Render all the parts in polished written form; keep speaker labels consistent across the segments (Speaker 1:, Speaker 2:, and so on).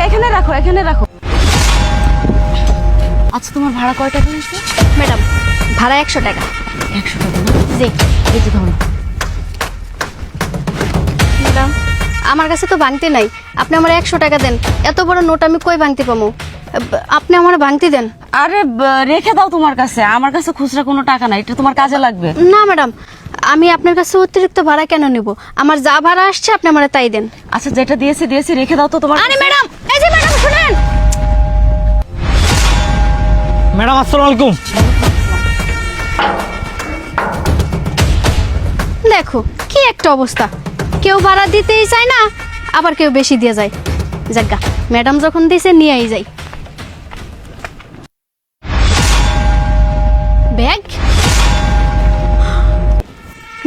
Speaker 1: এখানে রাখো, এখানে রাখো। আচ্ছা, তোমার ভাড়া কয় টাকা হয়েছে?
Speaker 2: ম্যাডাম ভাড়া 100 টাকা।
Speaker 1: 100 টাকা না?
Speaker 2: জি
Speaker 1: এই যে ধরো।
Speaker 2: ম্যাডাম, আমার কাছে তো ভাঙতি নাই, আপনি আমার 100 টাকা দেন। এত বড় নোট আমি কই ভাঙতি পাবো? আপনি আমার ভাঙতি দেন।
Speaker 1: আরে রেখে দাও তোমার কাছে, আমার কাছে খুচরা কোনো টাকা নাই, এটা তোমার কাজে লাগবে।
Speaker 2: না ম্যাডাম, আমি আপনার কাছে অতিরিক্ত ভাড়া কেন নিব? আমার যা ভাড়া আসছে আপনি আমার তাই দেন।
Speaker 1: আচ্ছা, যেটা দিয়েছি দিয়েছি, রেখে দাও তো তোমার।
Speaker 2: আরে ম্যাডাম, এই যে ম্যাডাম শুনেন।
Speaker 3: ম্যাডাম আসসালামু আলাইকুম।
Speaker 2: দেখো কি একটা অবস্থা, কেউ ভাড়া দিতেই চায় না, আবার কেউ বেশি দিয়ে যায়। যাজ্ঞা, ম্যাডাম যখন দিয়েছে নিয়েই যাই। ব্যাগ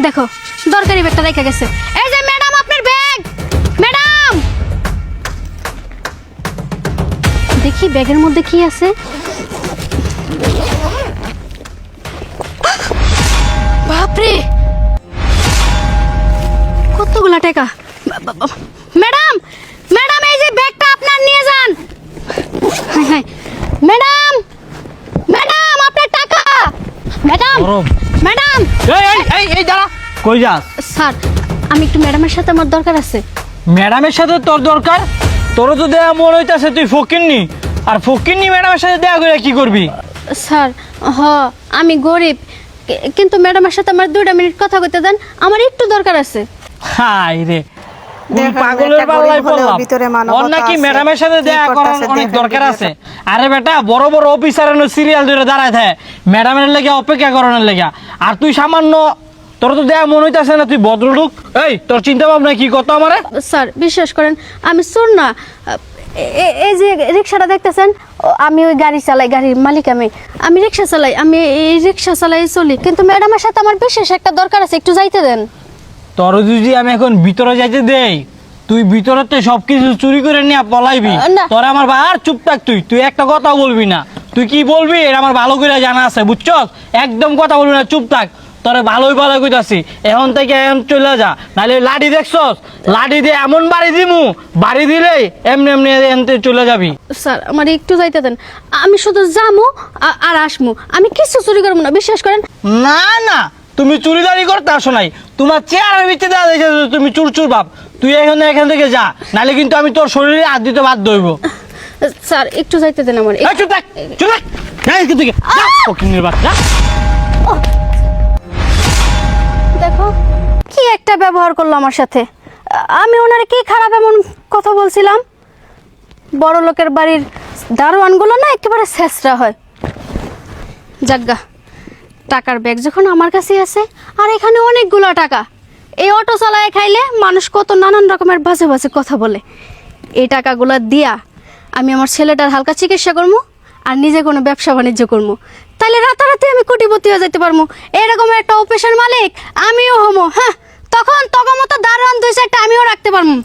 Speaker 2: দেখো, দরকারি ব্যাগটা রেখে গেছে। এই যে ম্যাডাম, আপনার ব্যাগ। ম্যাডাম, দেখি ব্যাগের মধ্যে কি আছে। বাপরে, কতগুলা টাকা। ম্যাডাম, ম্যাডাম, এই যে ব্যাগটা আপনার নিয়ে যান। হায় হায়, ম্যাডাম, ম্যাডাম, আপনার টাকা। ম্যাডাম, ম্যাডাম,
Speaker 3: এই দাঁড়া, কই যাস?
Speaker 2: স্যার, আমি একটু ম্যাডামের সাথে আমার দরকার আছে।
Speaker 3: ম্যাডামের সাথে তোর দরকার? তোর তো দেয়া মনে হইতাছে তুই ফকিন্নি, আর ফকিন্নি ম্যাডামের সাথে দেয়া করে কি করবি?
Speaker 2: স্যার, আমি গরিব, কিন্তু ম্যাডামের সাথে আমার 2 মিনিট কথা বলতে দেন, আমার একটু দরকার আছে।
Speaker 3: হাই রে, কোন
Speaker 4: দেখেন,
Speaker 3: পাগলের
Speaker 4: একটা
Speaker 3: পাল্লায়
Speaker 4: গরিব হলেও
Speaker 3: পড়লাম।
Speaker 4: ভিতরে মানবতা
Speaker 3: ওর নাকি
Speaker 4: আছে।
Speaker 3: ম্যাডামের সাথে
Speaker 4: কি
Speaker 3: দেয়া করার
Speaker 4: করতাছে
Speaker 3: অনেক
Speaker 4: দেখেন
Speaker 3: দরকার
Speaker 4: ভিডিওটা।
Speaker 3: আছে। আরে বেটা, বড় বড় অফিসারের সিরিয়াল ধরে দাঁড়ায় থাকে ম্যাডামের লেগে অপেক্ষা করানোর লেগে, আর তুই সামান্য, তোর তো দেয়া মনে হইতাছে না তুই ভদ্রলোক। এই তোর চিন্তা ভাবনা কি কত আমারে?
Speaker 2: স্যার বিশ্বাস করেন, আমি চোর না। এই যে রিক্সাটা দেখতেছেন, আমি ওই গাড়ি চালাই, গাড়ির মালিক আমি রিক্সা চালাই, আমি এই রিক্সা চালাই চলি, কিন্তু ম্যাডামের সাথে আমার বিশেষ একটা দরকার আছে, একটু যাইতে দেন।
Speaker 3: তোর যদি আমি এখন ভিতরে যাইতে দেই, তুই ভিতরতে সবকিছু চুরি করে নিয়ে পলাইবি।
Speaker 2: না।
Speaker 3: তোর আমার আর চুপ থাক, তুই একটা কথা বলবি না। তুই কি বলবি এটা আমার ভালো করে জানা আছে, বুঝছস? একদম কথা বলবি না, চুপ থাক। তোরে ভালোই ভালো কইতাছি, এখন থেকে এখন চলে যা, নাহলে লাঠি দেখছস, লাঠি দিয়ে এমন বাড়ি দিমু, বাড়ি দিলে এমনি এমনি এমনি চলে যাবি।
Speaker 2: স্যার, আমার একটু যাইতে দেন, আমি শুধু যামু আর আসমু, আমি কিছু চুরি করবো না, বিশ্বাস করেন।
Speaker 3: না না, তুমি চুরিদারি করতে আসো নাই, তোমার চেয়ারের ভিতরে দেওয়া দেখে তুমি চুর বাপ। তুই এখান থেকে যা, নাহলে কিন্তু আমি তোর শরীরে হাত দিতে বাধ্য হইব।
Speaker 2: স্যার একটু যাইতে দেন আমার।
Speaker 3: এই চুপ থাক, চুপ থাক, যা এখান থেকে, যা, ফকিন্নির বাচ্চা।
Speaker 2: দেখো কি একটা ব্যবহার করলো আমার সাথে। আমি ওনারে কি খারাপ এমন কথা বলছিলাম? বড় লোকের বাড়ির দারোয়ানগুলো না একেবারে ছেঁচড়া হয়। যাজ্ঞা, টাকার ব্যাগ যখন আমার কাছে আছে, আর এখানে অনেকগুলো টাকা, এই অটো চালায় খাইলে মানুষ কত নানান রকমের বাজে বাজে কথা বলে। এই টাকাগুলো দিয়া আমি আমার ছেলেটার হালকা চিকিৎসা করবো, আর নিজে কোনো ব্যবসা বাণিজ্য করবো, তাইলে রাতারাতি আমি কোটিপতি হয়ে যেতে পারবো। এরকম একটা অফিসের মালিক আমিও হবো। হ্যাঁ, তখন তখন মতো দারোয়ান 2-4টা আমিও রাখতে পারবো।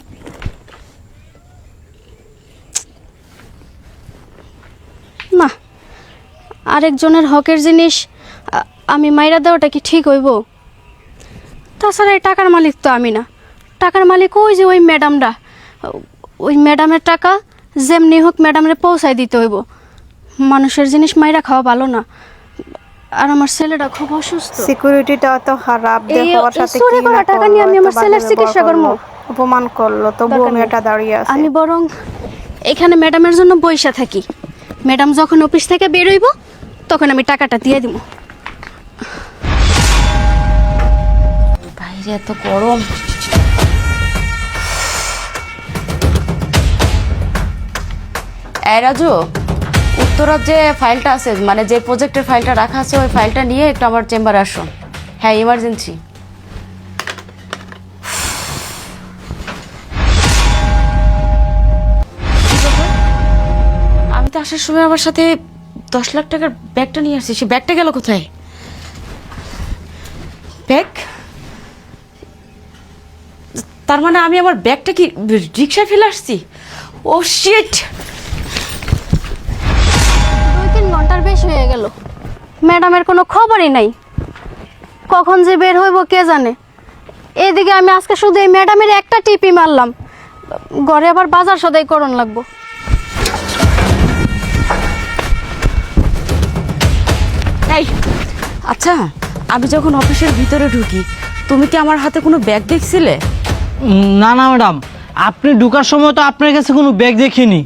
Speaker 2: না, আরেকজনের হকের জিনিস আমি মাইরা দেওয়াটা কি ঠিক হইব? তাছাড়া এই টাকার মালিক তো আমি না, টাকার মালিক ওই যে ওই ম্যাডামরা। ওই ম্যাডামের টাকা যেমনি হোক ম্যাডামরে পৌঁছায় দিতে হইব। মানুষের জিনিস মাইরা খাওয়া ভালো না, আর আমার ছেলেটা খুব অসুস্থ।
Speaker 4: সিকিউরিটিটা তো খারাপ, দেখো ওর সাথে
Speaker 2: চুরি
Speaker 4: কি
Speaker 2: করা
Speaker 4: না
Speaker 2: টাকা নিয়ে আমি আমার ছেলের চিকিৎসা করবো?
Speaker 4: অপমান করলো, তবুও মেয়েটা দাঁড়িয়ে আছে।
Speaker 2: আমি বরং এখানে ম্যাডামের জন্য বইসা থাকি, ম্যাডাম যখন অফিস থেকে বের হইব তখন আমি টাকাটা দিয়ে দিব।
Speaker 1: বাইরে এত গরম। এই রাজু, উত্তরার যে ফাইলটা আছে, মানে যে প্রজেক্টের ফাইলটা রাখা আছে, ওই ফাইলটা নিয়ে একটু আমার চেম্বারে আসো। হ্যাঁ, ইমার্জেন্সি। আমি তো আসার সময় আমার সাথে 10 লাখ টাকার ব্যাগটা নিয়ে আসছি, সে ব্যাগটা গেল কোথায়? ব্যাগ? তার মানে আমি আমার ব্যাগটা কি রিক্সায় ফেলে আসছি? ও শিট!
Speaker 2: 2-3 ঘন্টার বেশি হয়ে গেল, ম্যাডামের কোনো খবরই নাই। কখন যে বের হইব কে জানে। এদিকে আমি আজকে শুধু এই ম্যাডামের একটা টিপি মারলাম, ঘরে আবার বাজার সদাই করণ লাগবো।
Speaker 1: এই আচ্ছা, আমি যখন অফিসের ভিতরে ঢুকি তুমি কি আমার হাতে কোনো ব্যাগ দেখছিলে?
Speaker 3: না না ম্যাডাম, আপনি ঢোকার সময় তো আপনার কাছে কোনো ব্যাগ দেখিনি।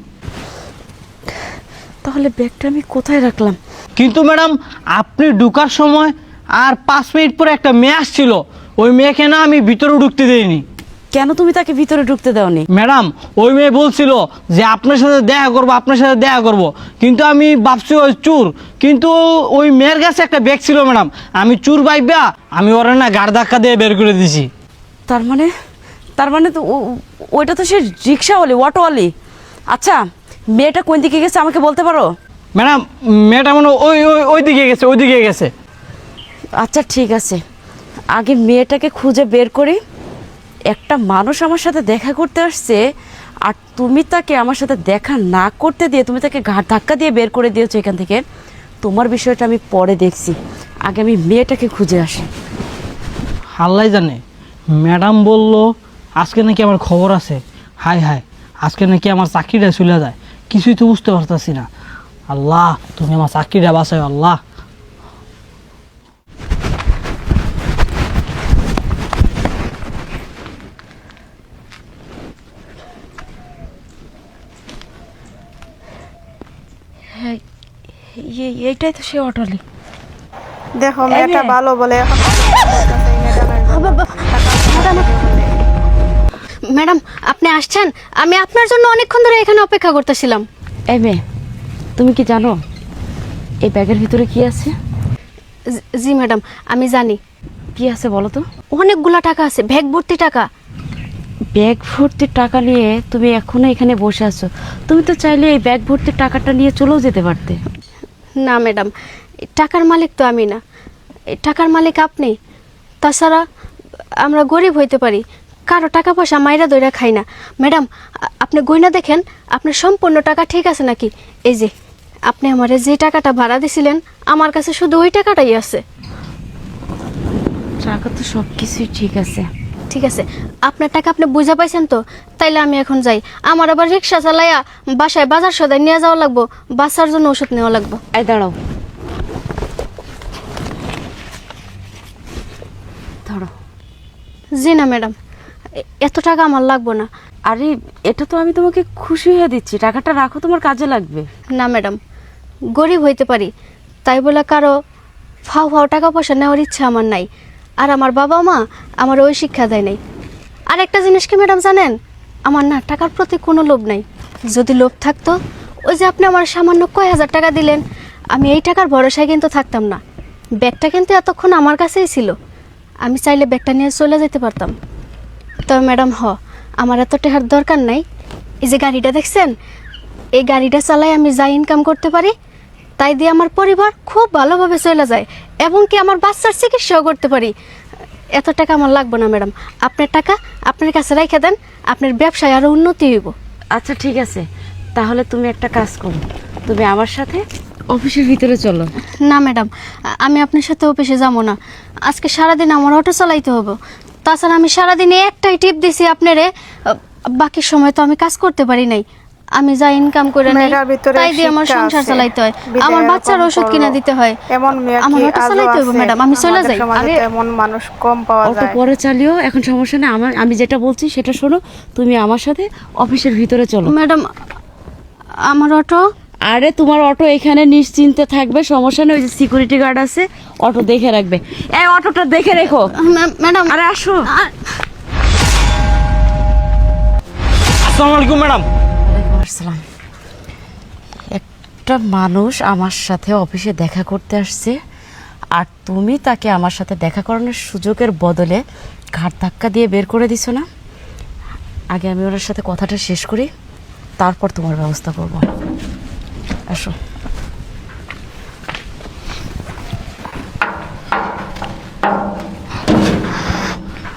Speaker 1: তাহলে ব্যাগটা আমি কোথায় রাখলাম?
Speaker 3: কিন্তু ম্যাডাম, আপনি ঢোকার সময় আর 5 মিনিট পরে একটা মেয়ে আসছিল, ওই মেয়েকে না আমি ভিতরে ঢুকতে দেইনি।
Speaker 1: কেন তুমি তাকে ভিতরে ঢুকতে দাওনি?
Speaker 3: ম্যাডাম, ওই মেয়ে বলছিল যে আপনার সাথে দেখা করবো, আপনার সাথে দেখা করব, কিন্তু আমি ভাবছি ওই চুর, কিন্তু ওই মেয়ের কাছে একটা ব্যাগ ছিল ম্যাডাম। আমি চুর ভাইবা আমি ওরা না গাড় ধাক্কা দিয়ে বের করে দিছি।
Speaker 1: তার মানে তো ওইটা তো সে রিক্সাওয়ালি, অটোওয়ালি। আচ্ছা, মেয়েটা কোন দিকে গেছে আমাকে বলতে পারো?
Speaker 3: ম্যাডাম, মেয়েটা মানে ওই দিকে গেছে, ওই দিকে গেছে।
Speaker 1: আচ্ছা ঠিক আছে, আগে মেয়েটাকে খুঁজে বের করি। একটা মানুষ আমার সাথে দেখা করতে আসছে, আর তুমি তাকে আমার সাথে দেখা না করতে দিয়ে তুমি তাকে ঘাট ধাক্কা দিয়ে বের করে দিয়েছো এখান থেকে। তোমার বিষয়টা আমি পরে দেখছি, আগে আমি মেয়েটাকে খুঁজে আসি।
Speaker 3: আল্লাহ জানে, ম্যাডাম বলল আজকে নাকি আমার খবর আছে। হাই হাই, আজকে নাকি আমার চাকরিটা চলে যায়, কিছুই তো বুঝতে পারতাছি না। আল্লাহ, তুমি আমার চাকরিটা বাঁচাও আল্লাহ।
Speaker 1: হ্যাঁ, এইটাই তো সে অটোলি।
Speaker 4: দেখো মেয়েটা
Speaker 1: মেয়ে।
Speaker 4: ভালো বলে এখন
Speaker 2: ম্যাডাম, আপনি আসছেন? আমি আপনার জন্য অনেকক্ষণ ধরে এখানে অপেক্ষা করতেছিলাম।
Speaker 1: এই মেয়ে, তুমি কি জানো এই ব্যাগের ভিতরে কি আছে?
Speaker 2: জি ম্যাডাম, আমি জানি।
Speaker 1: কি আছে বলো তো?
Speaker 2: অনেকগুলা টাকা আছে, ব্যাগ ভর্তি টাকা।
Speaker 1: ব্যাগ ভর্তি টাকা নিয়ে তুমি এখনো এখানে বসে আছো? তুমি তো চাইলে এই ব্যাগ ভর্তি টাকাটা নিয়ে চলেও যেতে পারতে।
Speaker 2: না ম্যাডাম, টাকার মালিক তো আমি না, টাকার মালিক আপনি। তাছাড়া আমরা গরিব হইতে পারি, কারো টাকা পয়সা মাইরা দইরা খাই না। ম্যাডাম, আপনি গয়না দেখেন আপনার সম্পূর্ণ টাকা ঠিক আছে নাকি। এই যে আপনি আমারে যে টাকাটা ভাড়া দিছিলেন, আমার কাছে শুধু ওই টাকাটাই আছে।
Speaker 1: টাকা তো সব কিছুই ঠিক আছে।
Speaker 2: ঠিক আছে, আপনার টাকা আপনি বুঝা পাইছেন তো? তাইলে আমি এখন যাই। আমার আবার রিক্সা চালাইয়া বাসায় বাজার সদাই নিয়ে যাওয়া লাগবো, বাচ্চার জন্য ওষুধ নেওয়া লাগবো।
Speaker 1: এই দাঁড়াও, ধরো।
Speaker 2: জি না ম্যাডাম, এত টাকা আমার লাগবো না।
Speaker 1: আরে, এটা তো আমি তোমাকে খুশি হয়ে দিচ্ছি, টাকাটা রাখো, তোমার কাজে লাগবে।
Speaker 2: না ম্যাডাম, গরিব হইতে পারি, তাই বলে কারো ফাও ফাও টাকা পয়সা নেওয়ার ইচ্ছা আমার নাই। আর আমার বাবা মা আমার ওই শিক্ষা দেয় নাই। আর একটা জিনিস কি ম্যাডাম জানেন, আমার না টাকার প্রতি কোনো লোভ নাই। যদি লোভ থাকতো, ওই যে আপনি আমার সামান্য কয় হাজার টাকা দিলেন, আমি এই টাকার ভরসায় কিন্তু থাকতাম না। ব্যাগটা কিন্তু এতক্ষণ আমার কাছেই ছিল, আমি চাইলে ব্যাগটা নিয়ে চলে যেতে পারতাম। তবে ম্যাডাম, আমার এত টাকার দরকার নাই। এই যে গাড়িটা দেখছেন, এই গাড়িটা চালাই আমি যা ইনকাম করতে পারি, তাই দিয়ে আমার পরিবার খুব ভালোভাবে চলে যায়, এবং কি আমার বাচ্চার চিকিৎসাও করতে পারি। এত টাকা আমার লাগবে না ম্যাডাম, আপনার টাকা আপনার কাছে রেখে দেন, আপনার ব্যবসায় আরও উন্নতি হইব।
Speaker 1: আচ্ছা ঠিক আছে, তাহলে তুমি একটা কাজ করো, তুমি আমার সাথে অফিসের ভিতরে চলো।
Speaker 2: না ম্যাডাম, আমি আপনার সাথে অফিসে যাবো না। আজকে সারাদিন আমার অটো চালাইতে হবে। তাছাড়া আমি সারাদিনে একটাই টিপ দিছি আপনারে, বাকি সময় তো আমি কাজ করতে পারি নাই। আমি যা ইনকাম করে নেই
Speaker 4: মেয়েটার ভিতরে
Speaker 2: তাই দিয়ে আমার
Speaker 4: শিক্ষা
Speaker 2: সংসার
Speaker 4: আছে।
Speaker 2: চালাইতে হয়,
Speaker 4: বিদেয়
Speaker 2: আমার বাচ্চার
Speaker 4: এরকম
Speaker 2: ওষুধ কিনা
Speaker 4: করলো।
Speaker 2: দিতে হয়।
Speaker 4: এমন মেয়ে
Speaker 2: আমার
Speaker 4: কি
Speaker 2: অটো
Speaker 4: আজও
Speaker 2: চালাইতে হবে
Speaker 4: আছে?
Speaker 2: ম্যাডাম, আমি চলে
Speaker 4: আমাদের
Speaker 2: যাই।
Speaker 4: সমাজে
Speaker 1: আরে,
Speaker 4: তো এমন মানুষ কম পাওয়া
Speaker 1: অটো
Speaker 4: যায়।
Speaker 1: পরে চালিও, এখন সমস্যা নেই। আমি যেটা বলছি সেটা শোনো, তুমি আমার সাথে অফিসের ভিতরে চলো।
Speaker 2: ম্যাডাম, আমার অটো।
Speaker 1: আরে, তোমার অটো এখানে নিশ্চিন্তে থাকবে, সমস্যা নেই। ওই যে সিকিউরিটি গার্ড আছে, অটো দেখে রাখবে। এই অটোটা দেখে রেখো।
Speaker 2: ম্যাডাম,
Speaker 1: আরে আসো।
Speaker 3: আসসালামু আলাইকুম ম্যাডাম।
Speaker 1: ওয়ালাইকুম আসসালাম। একটা মানুষ আমার সাথে অফিসে দেখা করতে আসছে, আর তুমি তাকে আমার সাথে দেখা করানোর সুযোগের বদলে ঘাট ধাক্কা দিয়ে বের করে দিছো না? আগে আমি ওনার সাথে কথাটা শেষ করি, তারপর তোমার ব্যবস্থা করব। আসো।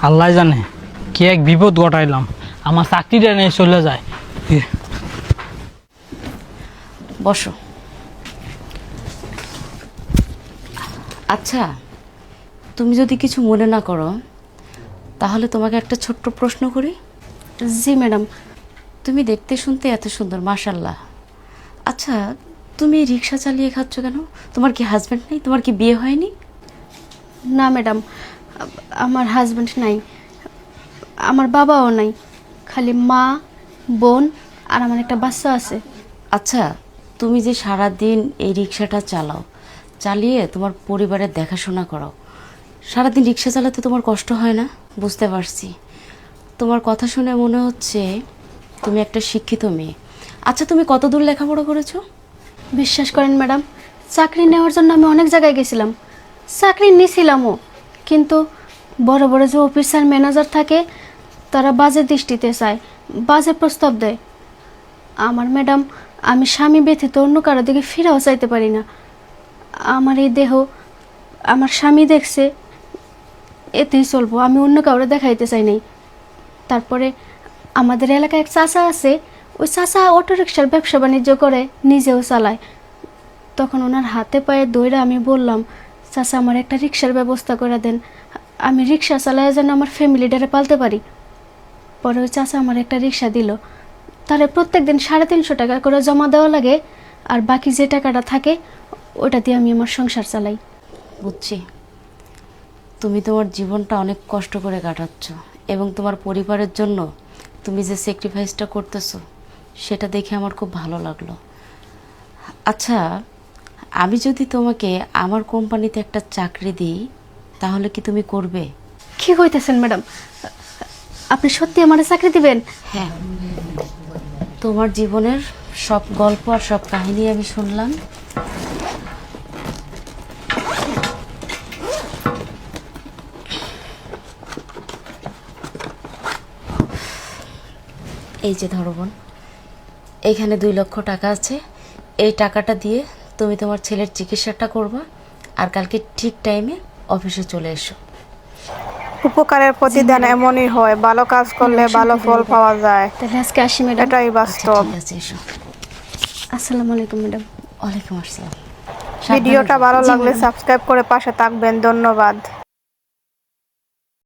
Speaker 3: আল্লাহ জানে কি এক বিপদ ঘটাইলাম, আমার চাকরিটা নিয়ে চলে যায়।
Speaker 1: বসো। আচ্ছা, তুমি যদি কিছু মনে না করো, তাহলে তোমাকে একটা ছোট্ট প্রশ্ন করি।
Speaker 2: জি ম্যাডাম।
Speaker 1: তুমি দেখতে শুনতে এত সুন্দর, মাশাল্লাহ। আচ্ছা, তুমি রিক্সা চালিয়ে খাচ্ছ কেন? তোমার কি হাজব্যান্ড নেই? তোমার কি বিয়ে হয়নি?
Speaker 2: না ম্যাডাম, আমার হাজব্যান্ড নাই, আমার বাবাও নাই, খালি মা, বোন আর আমার একটা বাচ্চা আছে।
Speaker 1: আচ্ছা, তুমি যে সারা দিন এই রিক্সাটা চালাও, চালিয়ে তোমার পরিবারের দেখাশোনা করো, সারাদিন রিক্সা চালাতে তোমার কষ্ট হয় না? বুঝতে পারছি, তোমার কথা শুনে মনে হচ্ছে তুমি একটা শিক্ষিত মেয়ে। আচ্ছা, তুমি কত দূর লেখাপড়া করেছো?
Speaker 2: বিশ্বাস করেন ম্যাডাম, চাকরি নেওয়ার জন্য আমি অনেক জায়গায় গেছিলাম, চাকরি নিয়েছিলামও, কিন্তু বড় বড় যে অফিসার ম্যানেজার থাকে তারা বাজে দৃষ্টিতে চায়, বাজে প্রস্তাব দেয়। আমার ম্যাডাম, আমি স্বামী ব্যতীত অন্য কারো দিকে ফিরেও চাইতে পারি না। আমার এই দেহ আমার স্বামী দেখছে, এতেই চলবো, আমি অন্য কাউরে দেখাইতে চাই নাই। তারপরে আমাদের এলাকায় এক চাচা আছে, ওই চাচা অটোরিকশার ব্যবসা বাণিজ্য করে, নিজেও চালায়। তখন ওনার হাতে পায়ে দইরা আমি বললাম, চাচা আমার একটা রিক্সার ব্যবস্থা করে দেন, আমি রিক্সা চালায় যেন আমার ফ্যামিলিটারে পালতে পারি। পরে ওই চাচা আমার একটা রিক্সা দিল, তাহলে প্রত্যেক দিন 350 টাকা করে জমা দেওয়া লাগে, আর বাকি যে টাকাটা থাকে ওটা দিয়ে আমি আমার সংসার চালাই।
Speaker 1: বুঝছি, তুমি তোমার জীবনটা অনেক কষ্ট করে কাটাচ্ছ এবং তোমার পরিবারের জন্য তুমি যে স্যাক্রিফাইসটা করতেছো সেটা দেখে আমার খুব ভালো লাগলো। আচ্ছা, আমি যদি তোমাকে আমার কোম্পানিতে একটা চাকরি দিই তাহলে কি তুমি করবে?
Speaker 2: কি কইতেছেন ম্যাডাম, আপনি সত্যি আমার চাকরি দিবেন?
Speaker 1: হ্যাঁ, তোমার জীবনের সব গল্প আর সব কাহিনী আমি শুনলাম। এই যে ধরো বোন, এইখানে 2 লক্ষ টাকা আছে, এই টাকাটা দিয়ে তুমি তোমার ছেলের চিকিৎসাটা করবা, আর কালকে ঠিক টাইমে অফিসে চলে এসো।
Speaker 4: উপকারের প্রতিদান এমনই হয়, ভালো কাজ করলে ভালো ফল পাওয়া যায়,
Speaker 2: তাহলে আজকে আসি ম্যাডাম।
Speaker 4: এটাই
Speaker 1: আচ্ছা,
Speaker 4: বাস্তব।
Speaker 1: ঠিক আছে, এসো।
Speaker 2: আসসালামু আলাইকুম ম্যাডাম।
Speaker 1: ওয়ালাইকুম আসসালাম।
Speaker 4: ভিডিওটা ভালো
Speaker 2: জি,
Speaker 4: লাগলে
Speaker 2: ম্যাডাম।
Speaker 4: সাবস্ক্রাইব করে পাশে থাকবেন। ধন্যবাদ।